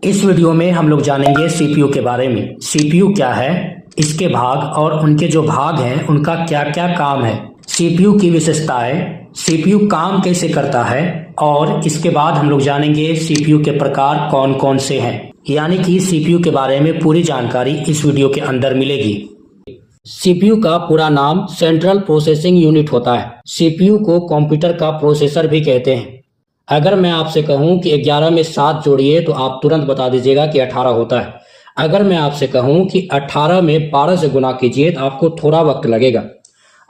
इस वीडियो में हम लोग जानेंगे सीपीयू के बारे में। सीपीयू क्या है, इसके भाग और उनके जो भाग हैं उनका क्या क्या काम है, सीपीयू की विशेषताएं, सीपीयू काम कैसे करता है, और इसके बाद हम लोग जानेंगे सीपीयू के प्रकार कौन कौन से हैं। यानी कि सीपीयू के बारे में पूरी जानकारी इस वीडियो के अंदर मिलेगी। सीपीयू का पूरा नाम सेंट्रल प्रोसेसिंग यूनिट होता है। सीपीयू को कंप्यूटर का प्रोसेसर भी कहते हैं। अगर मैं आपसे कहूं कि 11 में 7 जोड़िए तो आप तुरंत बता दीजिएगा कि 18 होता है। अगर मैं आपसे कहूं कि 18 में 12 से गुना कीजिए तो आपको थोड़ा वक्त लगेगा।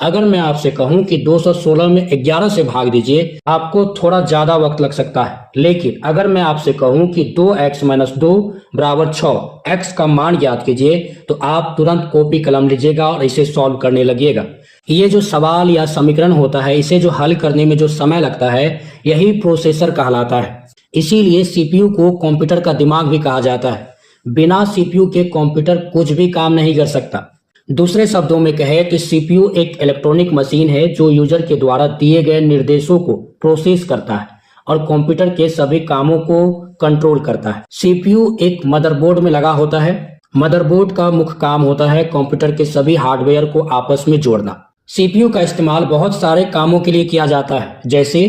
अगर मैं आपसे कहूं कि 216 में 11 से भाग दीजिए आपको थोड़ा ज्यादा वक्त लग सकता है। लेकिन अगर मैं आपसे कहूं कि 2x - 2 = 6, x का मान ज्ञात कीजिए तो आप तुरंत कॉपी कलम लीजिएगा और इसे सॉल्व करने लगिएगा। ये जो सवाल या समीकरण होता है, इसे जो हल करने में जो समय लगता है, यही प्रोसेसर कहलाता है। इसीलिए सीपीयू को कंप्यूटर का दिमाग भी कहा जाता है। बिना सीपीयू के कंप्यूटर कुछ भी काम नहीं कर सकता। दूसरे शब्दों में कहें तो सीपीयू एक इलेक्ट्रॉनिक मशीन है जो यूजर के द्वारा दिए गए निर्देशों को प्रोसेस करता है और कंप्यूटर के सभी कामों को कंट्रोल करता है। सीपीयू एक मदरबोर्ड में लगा होता है। मदरबोर्ड का मुख्य काम होता है कंप्यूटर के सभी हार्डवेयर को आपस में जोड़ना। सीपीयू का इस्तेमाल बहुत सारे कामों के लिए किया जाता है, जैसे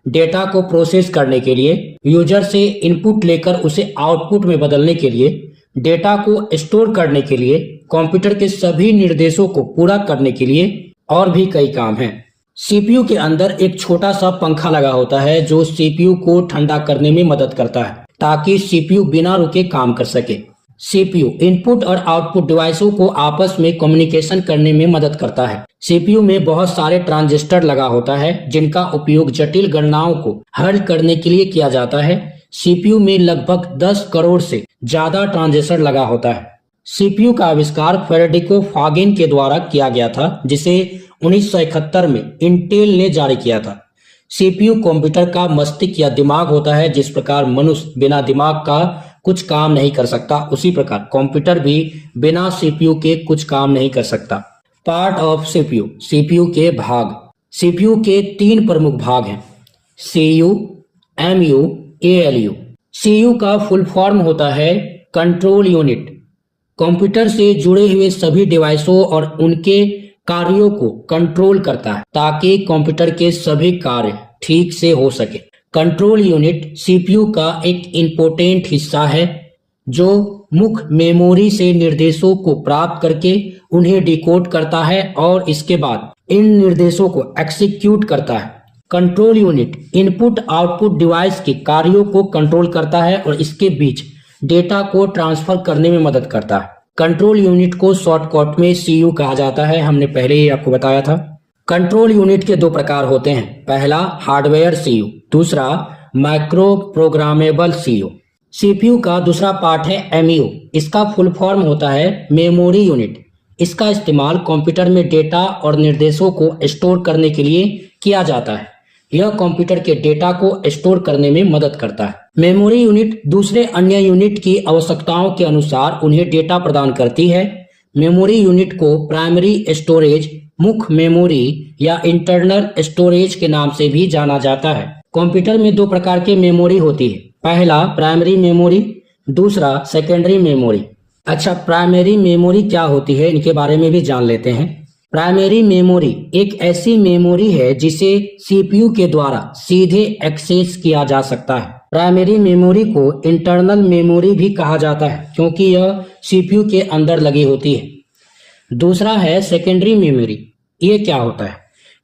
डेटा को प्रोसेस करने के लिए, यूजर से इनपुट लेकर उसे आउटपुट में बदलने के लिए, डेटा को स्टोर करने के लिए, कंप्यूटर के सभी निर्देशों को पूरा करने के लिए, और भी कई काम हैं। सीपीयू के अंदर एक छोटा सा पंखा लगा होता है जो सीपीयू को ठंडा करने में मदद करता है ताकि सीपीयू बिना रुके काम कर सके। सीपीयू इनपुट और आउटपुट डिवाइसों को आपस में कम्युनिकेशन करने में मदद करता है। सीपीयू में बहुत सारे ट्रांजिस्टर लगा होता है जिनका उपयोग जटिल गणनाओं को हल करने के लिए किया जाता है। सीपीयू में लगभग 10 करोड़ से ज्यादा ट्रांजिस्टर लगा होता है। सीपीयू का आविष्कार फेडेरिको फागिन के द्वारा किया गया था, जिसे 1971 में इंटेल ने जारी किया था। सीपीयू कंप्यूटर का मस्तिष्क या दिमाग होता है। जिस प्रकार मनुष्य बिना दिमाग का कुछ काम नहीं कर सकता, उसी प्रकार कंप्यूटर भी बिना सीपीयू के कुछ काम नहीं कर सकता। पार्ट ऑफ सीपीयू, सीपीयू के भाग। सीपीयू के 3 प्रमुख भाग हैं, सीयू, एमयू, एएलयू। सीयू का फुल फॉर्म होता है कंट्रोल यूनिट। कंप्यूटर से जुड़े हुए सभी डिवाइसों और उनके कार्यों को कंट्रोल करता है ताकि कंप्यूटर के सभी कार्य ठीक से हो सके। कंट्रोल यूनिट सीपीयू का एक इम्पोर्टेंट हिस्सा है जो मुख्य मेमोरी से निर्देशों को प्राप्त करके उन्हें डिकोड करता है और इसके बाद इन निर्देशों को एग्जीक्यूट करता है। Control unit input output device के कार्यों को कंट्रोल करता है और इसके बीच डेटा को ट्रांसफर करने में मदद करता है। कंट्रोल यूनिट को शॉर्टकट में सीयू कहा जाता है, हमने पहले ही आपको बताया था। कंट्रोल यूनिट के 2 प्रकार होते हैं, पहला हार्डवेयर सीयू, दूसरा माइक्रो प्रोग्रामेबल सीयू। सीपीयू का दूसरा पार्ट है एमयू। इसका फुल फॉर्म होता है मेमोरी यूनिट। इसका इस्तेमाल कंप्यूटर में डेटा और निर्देशों को स्टोर करने के लिए किया जाता है। यह कंप्यूटर के डेटा को स्टोर करने में मदद करता है। मेमोरी यूनिट दूसरे अन्य यूनिट की आवश्यकताओं के अनुसार उन्हें डेटा प्रदान करती है। मेमोरी यूनिट को प्राइमरी स्टोरेज, मुख्य मेमोरी या इंटरनल स्टोरेज के नाम से भी जाना जाता है। कंप्यूटर में 2 प्रकार के मेमोरी होती है, पहला प्राइमरी मेमोरी, दूसरा सेकेंडरी मेमोरी। अच्छा, प्राइमरी मेमोरी क्या होती है, इनके बारे में भी जान लेते हैं। प्राइमरी मेमोरी एक ऐसी मेमोरी है जिसे सीपीयू के द्वारा सीधे एक्सेस किया जा सकता है। प्राइमरी मेमोरी को इंटरनल मेमोरी भी कहा जाता है क्योंकि यह सीपीयू के अंदर लगी होती है। दूसरा है सेकेंडरी मेमोरी। ये क्या होता है?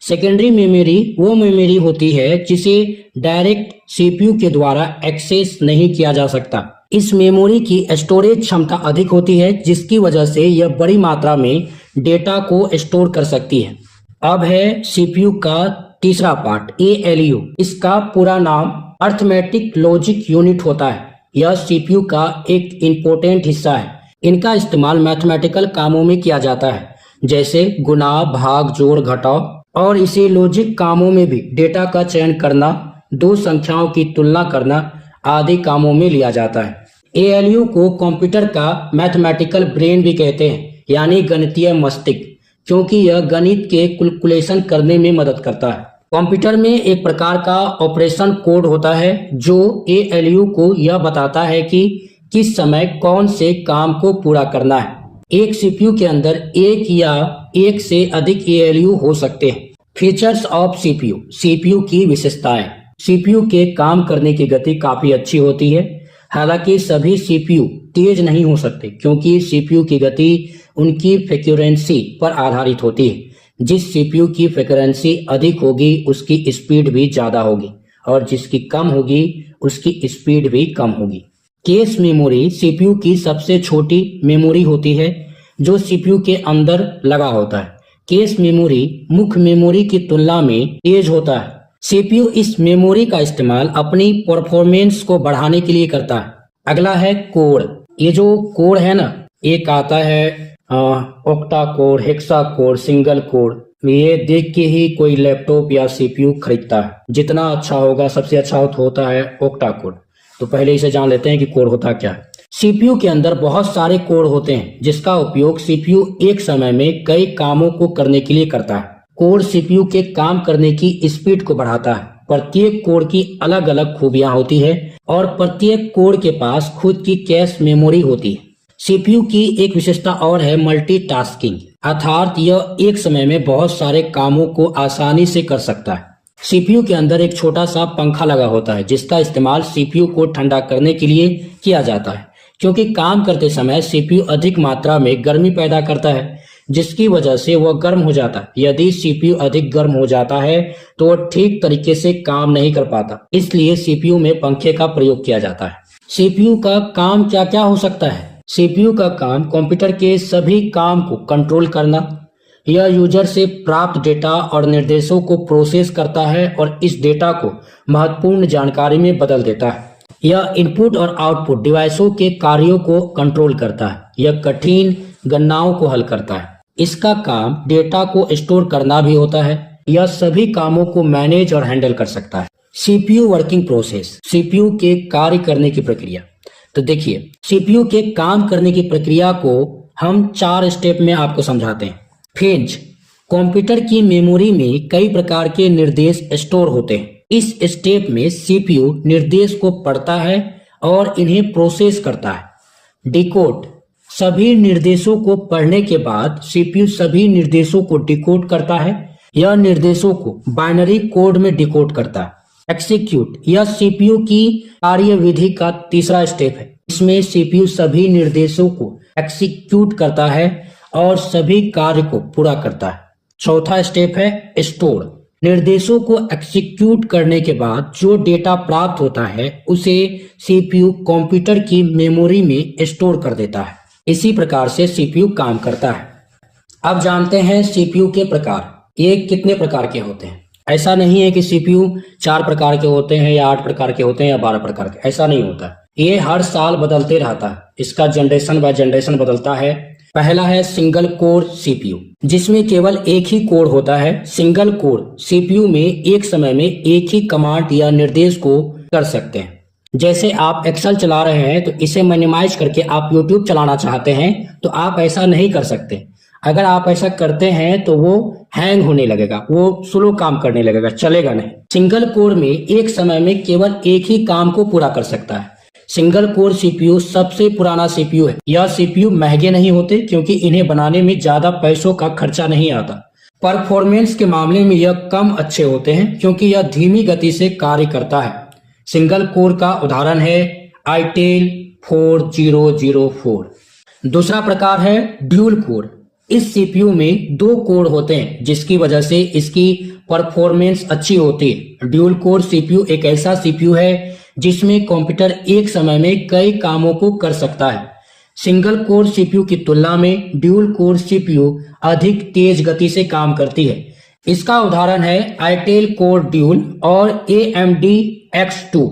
सेकेंडरी मेमोरी वो मेमोरी होती है जिसे डायरेक्ट सीपीयू के द्वारा एक्सेस नहीं किया जा सकता। इस मेमोरी की स्टोरेज क्षमता अधिक होती है जिसकी वजह से यह बड़ी मात्रा में डेटा को स्टोर कर सकती है। अब है सीपीयू का तीसरा पार्ट एएलयू। इसका पूरा नाम अर्थमेटिक लॉजिक यूनिट होता है। यह सीपीयू का एक इम्पोर्टेंट हिस्सा है। इनका इस्तेमाल मैथमेटिकल कामों में किया जाता है, जैसे गुणा, भाग, जोड़, घटाव, और इसे लॉजिक कामों में भी डेटा का चयन करना, 2 संख्याओं की तुलना करना आदि कामों में लिया जाता है। एएलयू को कंप्यूटर का मैथमेटिकल ब्रेन भी कहते हैं, यानी गणितीय मस्तिष्क, क्योंकि यह गणित के कैलकुलेशन करने में मदद करता है। कंप्यूटर में एक प्रकार का ऑपरेशन कोड होता है जो एएलयू को यह बताता है कि किस समय कौन से काम को पूरा करना है। एक सीपीयू के अंदर एक या एक से अधिक एएलयू हो सकते हैं। फीचर्स ऑफ सीपीयू, सीपीयू की विशेषताएं। सीपीयू के काम करने की गति काफी अच्छी होती है। हालांकि सभी सीपीयू तेज नहीं हो सकते क्योंकि सीपीयू की गति उनकी फ्रीक्वेंसी पर आधारित होती है। जिस सीपीयू की फ्रीक्वेंसी अधिक होगी उसकी स्पीड भी ज्यादा होगी और जिसकी कम होगी उसकी स्पीड भी कम होगी। केस मेमोरी सीपीयू की सबसे छोटी मेमोरी होती है जो सीपीयू के अंदर लगा होता है। केस मेमोरी मुख्य मेमोरी की तुलना में तेज होता है। सीपीयू इस मेमोरी का इस्तेमाल अपनी परफॉर्मेंस को बढ़ाने के लिए करता है। अगला है कोड। ये जो कोड है ना, एक आता है octa code, hexa code, single code. ये देख के ही कोई लैपटॉप या सीपीयू खरीदता है। जितना अच्छा होगा, सबसे अच्छा होता है ऑक्टा कोड। तो पहले इसे जान लेते हैं कि कोड होता क्या है। सीपीयू के अंदर बहुत सारे कोड होते हैं जिसका उपयोग सीपीयू एक समय में कई कामों को करने के लिए करता है। कोड सीपीयू के काम करने की स्पीड को बढ़ाता है। प्रत्येक कोड की अलग अलग खूबियां होती है और प्रत्येक कोड के पास खुद की कैश मेमोरी होती है। सीपीयू की एक विशेषता और है मल्टीटास्किंग, अर्थात यह एक समय में बहुत सारे कामों को आसानी से कर सकता है। सीपीयू के अंदर एक छोटा सा पंखा लगा होता है जिसका इस्तेमाल सीपीयू को ठंडा करने के लिए किया जाता है क्योंकि काम करते समय सीपीयू अधिक मात्रा में गर्मी पैदा करता है जिसकी वजह से वह गर्म हो जाता है। यदि सीपीयू अधिक गर्म हो जाता है तो वह ठीक तरीके से काम नहीं कर पाता, इसलिए सीपीयू में पंखे का प्रयोग किया जाता है। सीपीयू का काम क्या क्या हो सकता है? सीपीयू का काम कंप्यूटर के सभी काम को कंट्रोल करना, यह यूजर से प्राप्त डेटा और निर्देशों को प्रोसेस करता है और इस डेटा को महत्वपूर्ण जानकारी में बदल देता है। यह इनपुट और आउटपुट डिवाइसों के कार्यों को कंट्रोल करता है। यह कठिन गणनाओं को हल करता है। इसका काम डेटा को स्टोर करना भी होता है। यह सभी कामों को मैनेज और हैंडल कर सकता है। सीपीयू वर्किंग प्रोसेस, सीपीयू के कार्य करने की प्रक्रिया। तो देखिए, सीपीयू के काम करने की प्रक्रिया को हम 4 स्टेप में आपको समझाते हैं। फेज, कंप्यूटर की मेमोरी में कई प्रकार के निर्देश स्टोर होते हैं। इस स्टेप में सीपीयू निर्देश को पढ़ता है और इन्हें प्रोसेस करता है। डिकोड, सभी निर्देशों को पढ़ने के बाद सीपीयू सभी निर्देशों को डिकोड करता है। यह निर्देशों को बाइनरी कोड में डिकोड करता है। एक्जीक्यूट, यह सीपीयू की कार्यविधि का तीसरा स्टेप है। इसमें सीपीयू सभी निर्देशों को एक्जीक्यूट करता है और सभी कार्य को पूरा करता है। चौथा स्टेप है स्टोर। निर्देशों को एग्जीक्यूट करने के बाद जो डेटा प्राप्त होता है उसे सीपीयू कंप्यूटर की मेमोरी में स्टोर कर देता है। इसी प्रकार से सीपीयू काम करता है। अब जानते हैं सीपीयू के प्रकार। ये कितने प्रकार के होते हैं? ऐसा नहीं है कि सीपीयू 4 प्रकार के होते हैं या 8 प्रकार के होते हैं या 12 प्रकार के, ऐसा नहीं होता। ये हर साल बदलते रहता है। इसका जनरेशन बाय जनरेशन बदलता है। पहला है सिंगल कोर सीपीयू, जिसमें केवल एक ही कोर होता है। सिंगल कोर सीपीयू में एक समय में एक ही कमांड या निर्देश को कर सकते हैं। जैसे आप एक्सेल चला रहे हैं तो इसे मिनिमाइज करके आप यूट्यूब चलाना चाहते हैं तो आप ऐसा नहीं कर सकते। अगर आप ऐसा करते हैं तो वो हैंग होने लगेगा, वो स्लो काम करने लगेगा, चलेगा नहीं। सिंगल कोर में एक समय में केवल एक ही काम को पूरा कर सकता है। सिंगल कोर सीपीयू सबसे पुराना सीपीयू है। यह सीपीयू महंगे नहीं होते क्योंकि इन्हें बनाने में ज्यादा पैसों का खर्चा नहीं आता। परफॉर्मेंस के मामले में यह कम अच्छे होते हैं क्योंकि यह धीमी गति से कार्य करता है। सिंगल कोर का उदाहरण है आईटेल 4004। दूसरा प्रकार है ड्यूल कोर। इस सीपीयू में 2 कोर होते हैं जिसकी वजह से इसकी परफॉर्मेंस अच्छी होती है। ड्यूल कोर सीपीयू एक ऐसा सीपीयू है जिसमें कंप्यूटर एक समय में कई कामों को कर सकता है। सिंगल कोर सीपीयू की तुलना में ड्यूल कोर सीपीयू अधिक तेज गति से काम करती है। इसका उदाहरण है आईटेल कोर ड्यूल और AMD X2।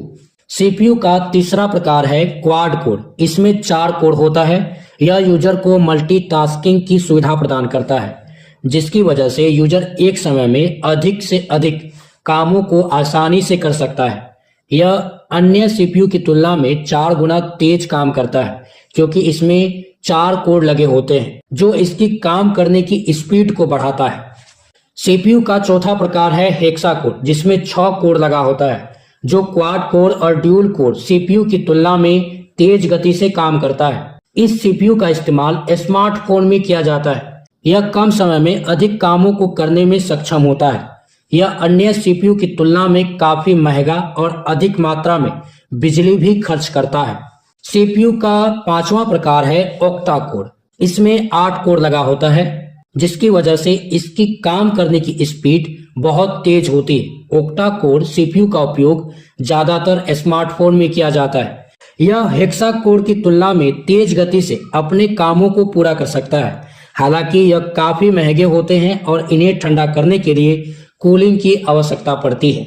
सीपीयू का तीसरा प्रकार है क्वाड कोर। इसमें 4 कोर होता है। यह यूजर को मल्टीटास्किंग की सुविधा प्रदान करता है जिसकी वजह से यूजर एक समय में अधिक से अधिक कामों को आसानी से कर सकता है। यह अन्य सीपीयू की तुलना में 4 गुना तेज काम करता है क्योंकि इसमें 4 कोर लगे होते हैं जो इसकी काम करने की स्पीड को बढ़ाता है। सीपीयू का चौथा प्रकार है हेक्सा कोर, जिसमें 6 कोर लगा होता है जो क्वाड कोर और ड्यूल कोर सीपीयू की तुलना में तेज गति से काम करता है। इस सीपीयू का इस्तेमाल स्मार्टफोन में किया जाता है। यह कम समय में अधिक कामों को करने में सक्षम होता है। यह अन्य सीपीयू की तुलना में काफी महंगा और अधिक मात्रा में बिजली भी खर्च करता है। सीपीयू का पांचवा प्रकार है ऑक्टा कोर। इसमें 8 कोर लगा होता है, जिसकी वजह से इसकी काम करने की स्पीड बहुत तेज होती है। ऑक्टा कोर सीपीयू का उपयोग ज्यादातर स्मार्टफोन में किया जाता है। यह हेक्सा कोर की तुलना में तेज गति से अपने कामों को पूरा कर सकता है। हालांकि यह काफी महंगे होते हैं और इन्हें ठंडा करने के लिए कूलिंग की आवश्यकता पड़ती है।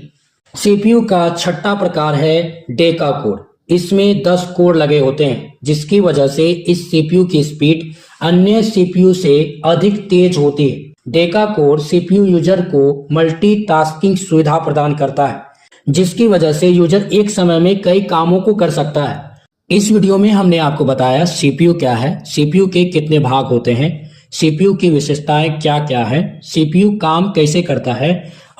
सीपीयू का छठा प्रकार है डेका कोर। इसमें 10 कोर लगे होते हैं, जिसकी वजह से इस सीपीयू की स्पीड अन्य सीपीयू से अधिक तेज होती है। डेका कोर सीपीयू यूजर को मल्टीटास्किंग सुविधा प्रदान करता है, जिसकी वजह से यूजर एक समय में कई कामों को कर सकता है। इस वीडियो में हमने आपको बताया सीपीयू क्या है, सीपीयू के कितने भाग होते हैं, सीपीयू की विशेषताएं क्या क्या है, सीपीयू काम कैसे करता है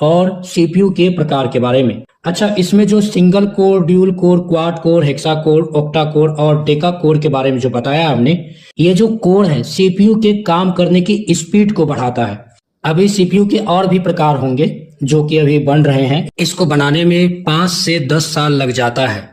और सीपीयू के प्रकार के बारे में। अच्छा, इसमें जो single core, dual core, quad core, hexa core, octa core और डेका कोर के बारे में जो बताया हमने, ये जो कोर है सीपीयू के काम करने की स्पीड को बढ़ाता है। अभी सीपीयू के और भी प्रकार होंगे जो कि अभी बन रहे हैं। इसको बनाने में 5 से 10 साल लग जाता है।